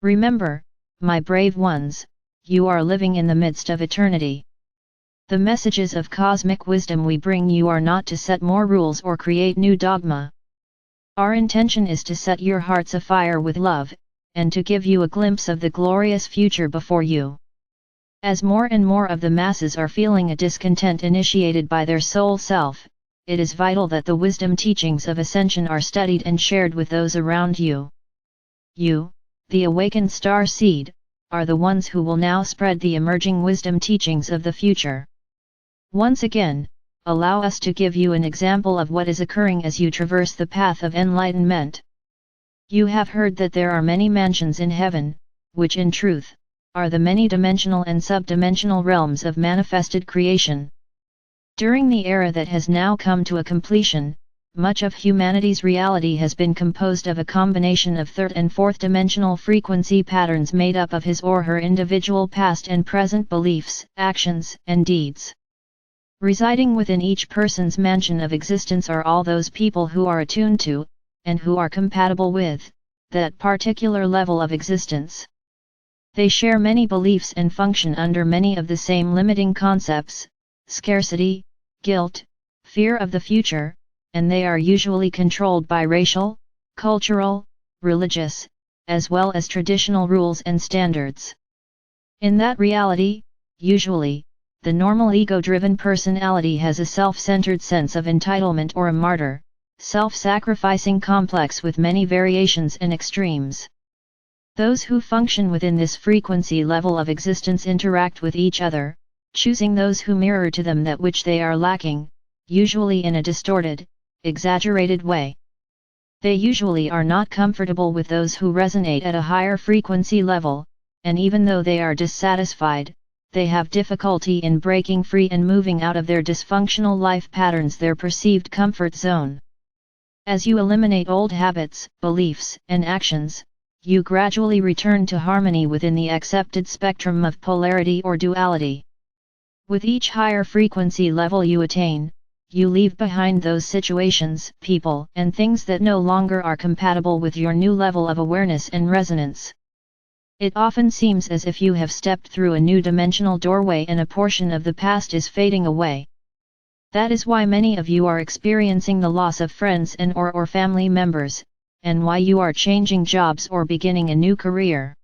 Remember, my brave ones, you are living in the midst of eternity. The messages of cosmic wisdom we bring you are not to set more rules or create new dogma. Our intention is to set your hearts afire with love, and to give you a glimpse of the glorious future before you. As more and more of the masses are feeling a discontent initiated by their soul self, it is vital that the wisdom teachings of Ascension are studied and shared with those around you. You, the awakened star seed, are the ones who will now spread the emerging wisdom teachings of the future. Once again, allow us to give you an example of what is occurring as you traverse the path of enlightenment. You have heard that there are many mansions in heaven, which in truth, are the many-dimensional and sub-dimensional realms of manifested creation. During the era that has now come to a completion, much of humanity's reality has been composed of a combination of third and fourth dimensional frequency patterns made up of his or her individual past and present beliefs, actions, and deeds. Residing within each person's mansion of existence are all those people who are attuned to, and who are compatible with, that particular level of existence. They share many beliefs and function under many of the same limiting concepts: scarcity, guilt, fear of the future, and they are usually controlled by racial, cultural, religious, as well as traditional rules and standards. In that reality, usually, the normal ego-driven personality has a self-centered sense of entitlement or a martyr, self-sacrificing complex with many variations and extremes. Those who function within this frequency level of existence interact with each other, choosing those who mirror to them that which they are lacking, usually in a distorted, exaggerated way. They usually are not comfortable with those who resonate at a higher frequency level, and even though they are dissatisfied, they have difficulty in breaking free and moving out of their dysfunctional life patterns, their perceived comfort zone. As you eliminate old habits, beliefs, and actions, you gradually return to harmony within the accepted spectrum of polarity or duality. With each higher frequency level you attain, you leave behind those situations, people, and things that no longer are compatible with your new level of awareness and resonance. It often seems as if you have stepped through a new dimensional doorway and a portion of the past is fading away. That is why many of you are experiencing the loss of friends and or family members, and why you are changing jobs or beginning a new career.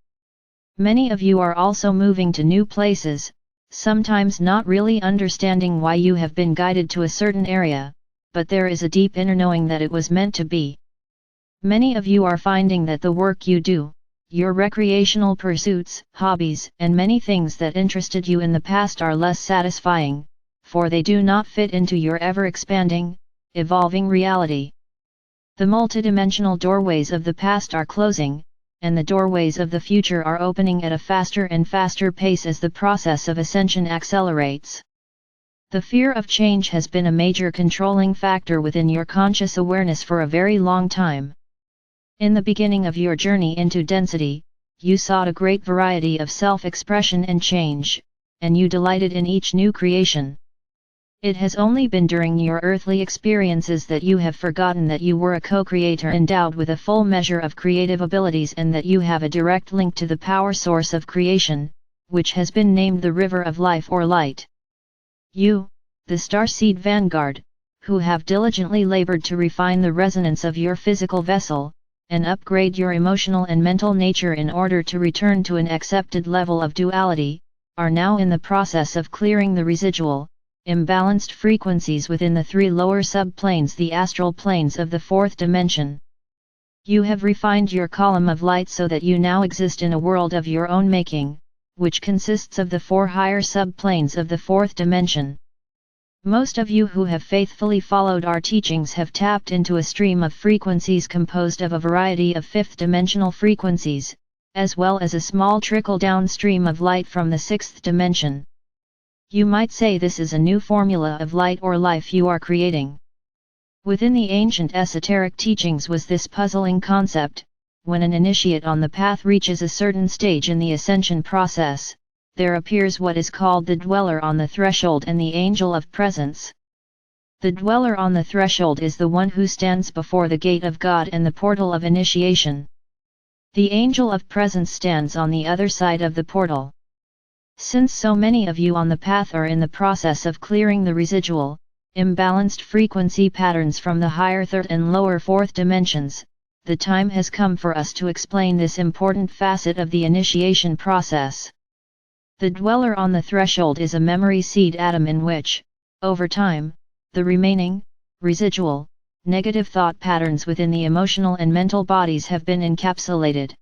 Many of you are also moving to new places, sometimes not really understanding why you have been guided to a certain area, but there is a deep inner knowing that it was meant to be. Many of you are finding that the work you do, your recreational pursuits, hobbies, and many things that interested you in the past are less satisfying, for they do not fit into your ever-expanding, evolving reality. The multidimensional doorways of the past are closing, and the doorways of the future are opening at a faster and faster pace as the process of ascension accelerates. The fear of change has been a major controlling factor within your conscious awareness for a very long time. In the beginning of your journey into density, you sought a great variety of self-expression and change, and you delighted in each new creation. It has only been during your earthly experiences that you have forgotten that you were a co-creator endowed with a full measure of creative abilities and that you have a direct link to the power source of creation, which has been named the River of Life or Light. You, the starseed vanguard, who have diligently labored to refine the resonance of your physical vessel, and upgrade your emotional and mental nature in order to return to an accepted level of duality, are now in the process of clearing the residual, imbalanced frequencies within the three lower subplanes, the astral planes of the fourth dimension. You have refined your column of light so that you now exist in a world of your own making, which consists of the four higher subplanes of the fourth dimension. Most of you who have faithfully followed our teachings have tapped into a stream of frequencies composed of a variety of fifth-dimensional frequencies, as well as a small trickle-down stream of light from the sixth dimension. You might say this is a new formula of light or life you are creating. Within the ancient esoteric teachings was this puzzling concept: when an initiate on the path reaches a certain stage in the ascension process, there appears what is called the dweller on the threshold and the angel of presence. The dweller on the threshold is the one who stands before the gate of God and the portal of initiation. The Angel of Presence stands on the other side of the portal. Since so many of you on the path are in the process of clearing the residual, imbalanced frequency patterns from the higher third and lower fourth dimensions, the time has come for us to explain this important facet of the initiation process. The dweller on the threshold is a memory seed atom in which, over time, the remaining, residual, negative thought patterns within the emotional and mental bodies have been encapsulated.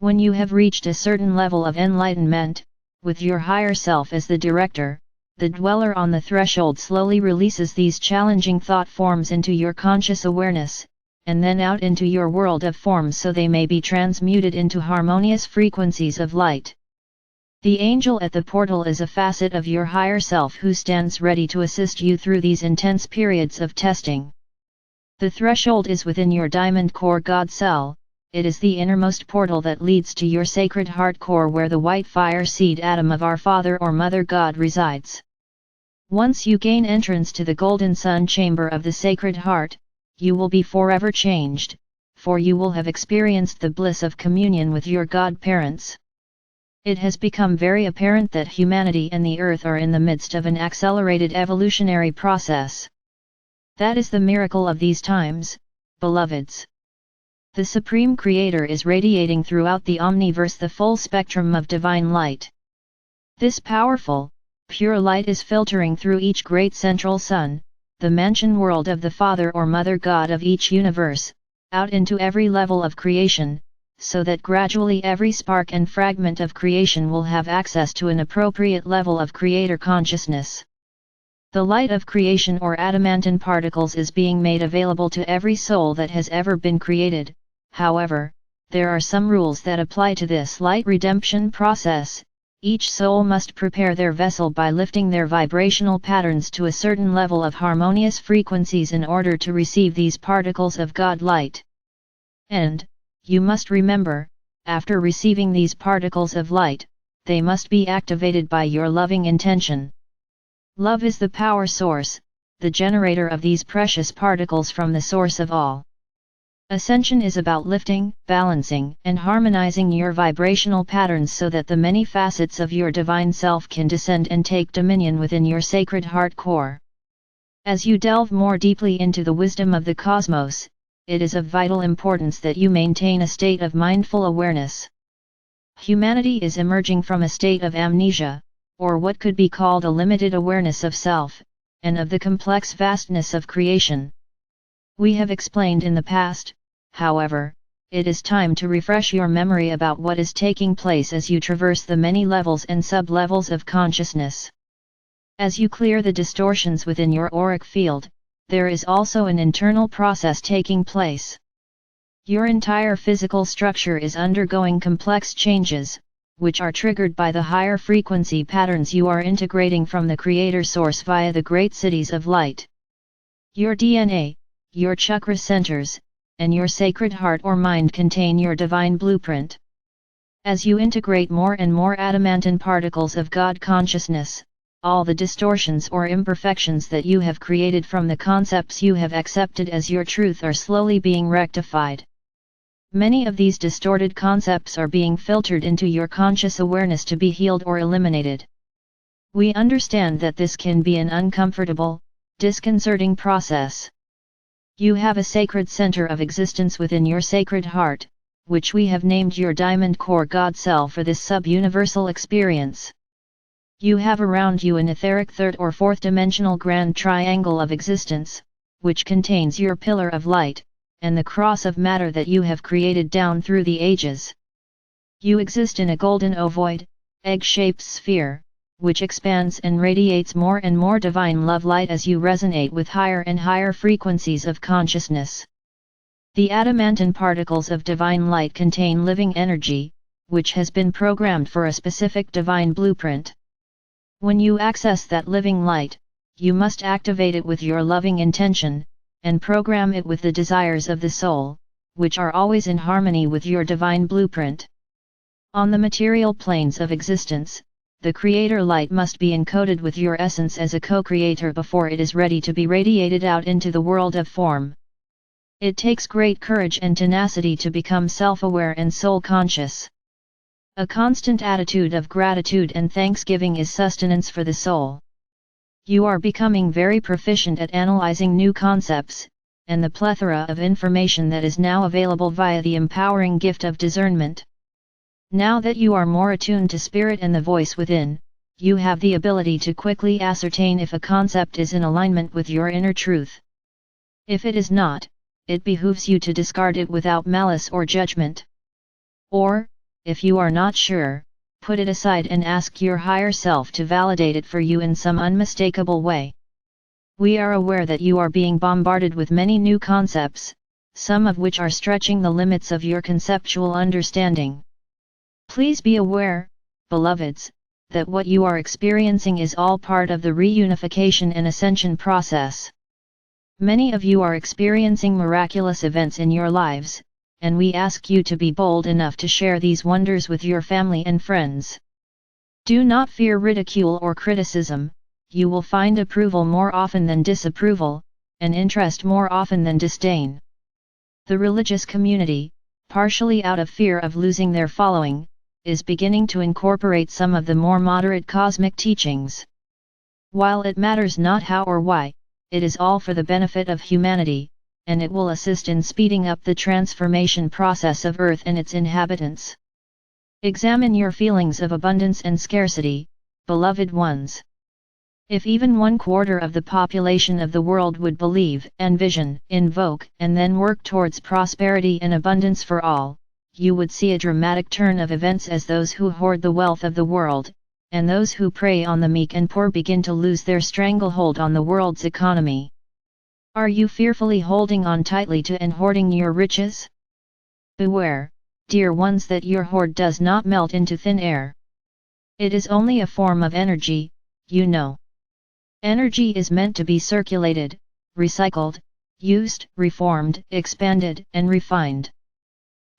When you have reached a certain level of enlightenment, with your higher self as the director, the dweller on the threshold slowly releases these challenging thought forms into your conscious awareness, and then out into your world of forms so they may be transmuted into harmonious frequencies of light. The angel at the portal is a facet of your higher self who stands ready to assist you through these intense periods of testing. The threshold is within your diamond core God cell. It is the innermost portal that leads to your sacred heart core where the white fire seed atom of our Father or Mother God resides. Once you gain entrance to the golden sun chamber of the Sacred Heart, you will be forever changed, for you will have experienced the bliss of communion with your godparents. It has become very apparent that humanity and the earth are in the midst of an accelerated evolutionary process. That is the miracle of these times, beloveds. The Supreme Creator is radiating throughout the omniverse the full spectrum of divine light. This powerful, pure light is filtering through each great central sun, the mansion world of the Father or Mother God of each universe, out into every level of creation, so that gradually every spark and fragment of creation will have access to an appropriate level of Creator consciousness. The light of creation or adamantine particles is being made available to every soul that has ever been created. However, there are some rules that apply to this light redemption process. Each soul must prepare their vessel by lifting their vibrational patterns to a certain level of harmonious frequencies in order to receive these particles of God light. And, you must remember, after receiving these particles of light, they must be activated by your loving intention. Love is the power source, the generator of these precious particles from the source of all. Ascension is about lifting, balancing, and harmonizing your vibrational patterns so that the many facets of your divine self can descend and take dominion within your sacred heart core. As you delve more deeply into the wisdom of the cosmos, it is of vital importance that you maintain a state of mindful awareness. Humanity is emerging from a state of amnesia, or what could be called a limited awareness of self, and of the complex vastness of creation. We have explained in the past, however, it is time to refresh your memory about what is taking place as you traverse the many levels and sub-levels of consciousness. As you clear the distortions within your auric field, there is also an internal process taking place. Your entire physical structure is undergoing complex changes, which are triggered by the higher frequency patterns you are integrating from the Creator Source via the great cities of light. Your DNA, your chakra centers, and your sacred heart or mind contain your divine blueprint. As you integrate more and more adamantine particles of God consciousness, all the distortions or imperfections that you have created from the concepts you have accepted as your truth are slowly being rectified. Many of these distorted concepts are being filtered into your conscious awareness to be healed or eliminated. We understand that this can be an uncomfortable, disconcerting process. You have a sacred center of existence within your sacred heart, which we have named your diamond core God cell for this sub-universal experience. You have around you an etheric third or fourth dimensional grand triangle of existence, which contains your pillar of light, and the cross of matter that you have created down through the ages. You exist in a golden ovoid, egg-shaped sphere, which expands and radiates more and more divine love light as you resonate with higher and higher frequencies of consciousness. The adamantine particles of divine light contain living energy, which has been programmed for a specific divine blueprint. When you access that living light, you must activate it with your loving intention, and program it with the desires of the soul, which are always in harmony with your divine blueprint. On the material planes of existence, the Creator light must be encoded with your essence as a co-creator before it is ready to be radiated out into the world of form. It takes great courage and tenacity to become self-aware and soul-conscious. A constant attitude of gratitude and thanksgiving is sustenance for the soul. You are becoming very proficient at analyzing new concepts, and the plethora of information that is now available via the empowering gift of discernment. Now that you are more attuned to spirit and the voice within, you have the ability to quickly ascertain if a concept is in alignment with your inner truth. If it is not, it behooves you to discard it without malice or judgment. Or, if you are not sure, put it aside and ask your higher self to validate it for you in some unmistakable way. We are aware that you are being bombarded with many new concepts, some of which are stretching the limits of your conceptual understanding. Please be aware, beloveds, that what you are experiencing is all part of the reunification and ascension process. Many of you are experiencing miraculous events in your lives, and we ask you to be bold enough to share these wonders with your family and friends. Do not fear ridicule or criticism. You will find approval more often than disapproval, and interest more often than disdain. The religious community, partially out of fear of losing their following, is beginning to incorporate some of the more moderate cosmic teachings. While it matters not how or why, it is all for the benefit of humanity, and it will assist in speeding up the transformation process of Earth and its inhabitants. Examine your feelings of abundance and scarcity, beloved ones. If even 1/4 of the population of the world would believe, envision, invoke, and then work towards prosperity and abundance for all, you would see a dramatic turn of events as those who hoard the wealth of the world, and those who prey on the meek and poor begin to lose their stranglehold on the world's economy. Are you fearfully holding on tightly to and hoarding your riches? Beware, dear ones, that your hoard does not melt into thin air. It is only a form of energy, you know. Energy is meant to be circulated, recycled, used, reformed, expanded, and refined.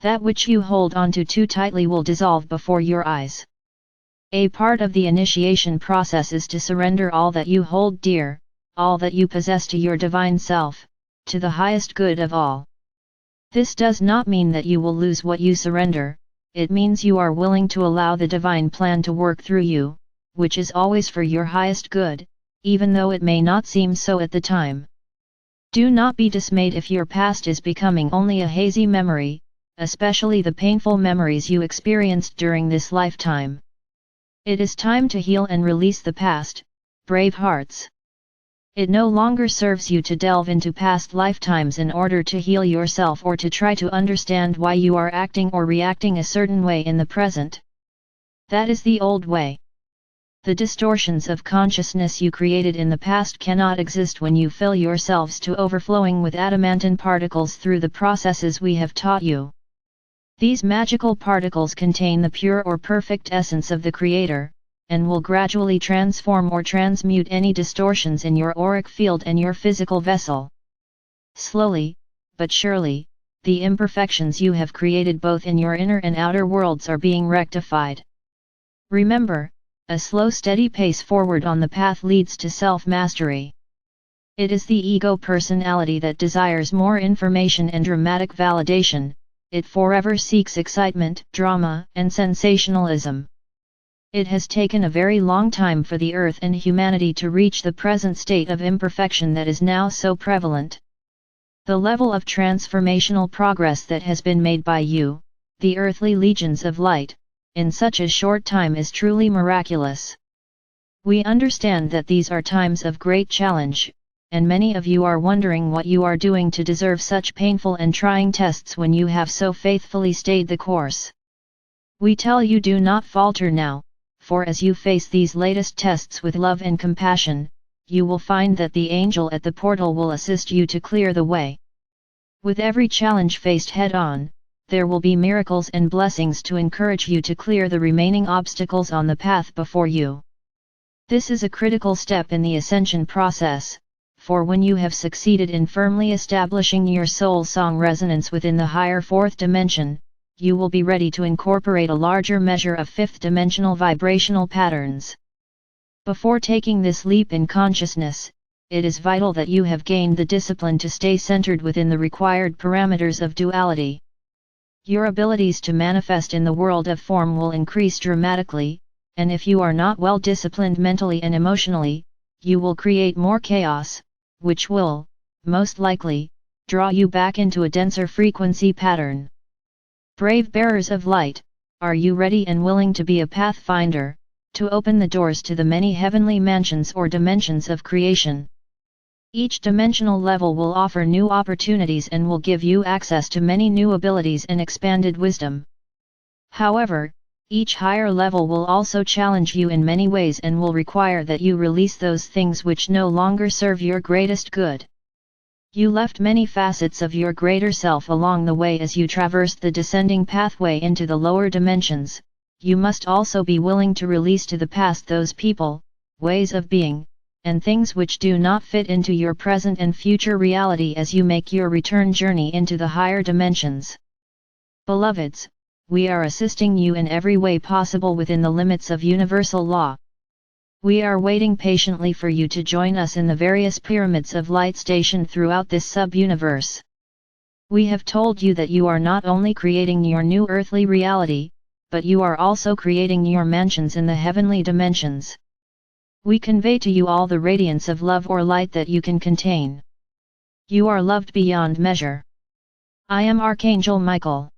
That which you hold onto too tightly will dissolve before your eyes. A part of the initiation process is to surrender all that you hold dear, all that you possess to your divine self, to the highest good of all. This does not mean that you will lose what you surrender, it means you are willing to allow the divine plan to work through you, which is always for your highest good, even though it may not seem so at the time. Do not be dismayed if your past is becoming only a hazy memory, especially the painful memories you experienced during this lifetime. It is time to heal and release the past, brave hearts. It no longer serves you to delve into past lifetimes in order to heal yourself or to try to understand why you are acting or reacting a certain way in the present. That is the old way. The distortions of consciousness you created in the past cannot exist when you fill yourselves to overflowing with adamantine particles through the processes we have taught you. These magical particles contain the pure or perfect essence of the Creator, and will gradually transform or transmute any distortions in your auric field and your physical vessel. Slowly, but surely, the imperfections you have created both in your inner and outer worlds are being rectified. Remember, a slow steady pace forward on the path leads to self-mastery. It is the ego personality that desires more information and dramatic validation. It forever seeks excitement, drama, and sensationalism. It has taken a very long time for the Earth and humanity to reach the present state of imperfection that is now so prevalent. The level of transformational progress that has been made by you, the earthly legions of light, in such a short time is truly miraculous. We understand that these are times of great challenge, and many of you are wondering what you are doing to deserve such painful and trying tests when you have so faithfully stayed the course. We tell you, do not falter now, for as you face these latest tests with love and compassion, you will find that the angel at the portal will assist you to clear the way. With every challenge faced head-on, there will be miracles and blessings to encourage you to clear the remaining obstacles on the path before you. This is a critical step in the ascension process, for when you have succeeded in firmly establishing your soul song resonance within the higher fourth dimension, you will be ready to incorporate a larger measure of fifth-dimensional vibrational patterns. Before taking this leap in consciousness, it is vital that you have gained the discipline to stay centered within the required parameters of duality. Your abilities to manifest in the world of form will increase dramatically, and if you are not well disciplined mentally and emotionally, you will create more chaos, which will, most likely, draw you back into a denser frequency pattern. Brave bearers of light, are you ready and willing to be a pathfinder, to open the doors to the many heavenly mansions or dimensions of creation? Each dimensional level will offer new opportunities and will give you access to many new abilities and expanded wisdom. However, each higher level will also challenge you in many ways and will require that you release those things which no longer serve your greatest good. You left many facets of your greater self along the way as you traversed the descending pathway into the lower dimensions. You must also be willing to release to the past those people, ways of being, and things which do not fit into your present and future reality as you make your return journey into the higher dimensions. Beloveds, we are assisting you in every way possible within the limits of universal law. We are waiting patiently for you to join us in the various pyramids of light stationed throughout this sub-universe. We have told you that you are not only creating your new earthly reality, but you are also creating your mansions in the heavenly dimensions. We convey to you all the radiance of love or light that you can contain. You are loved beyond measure. I am Archangel Michael.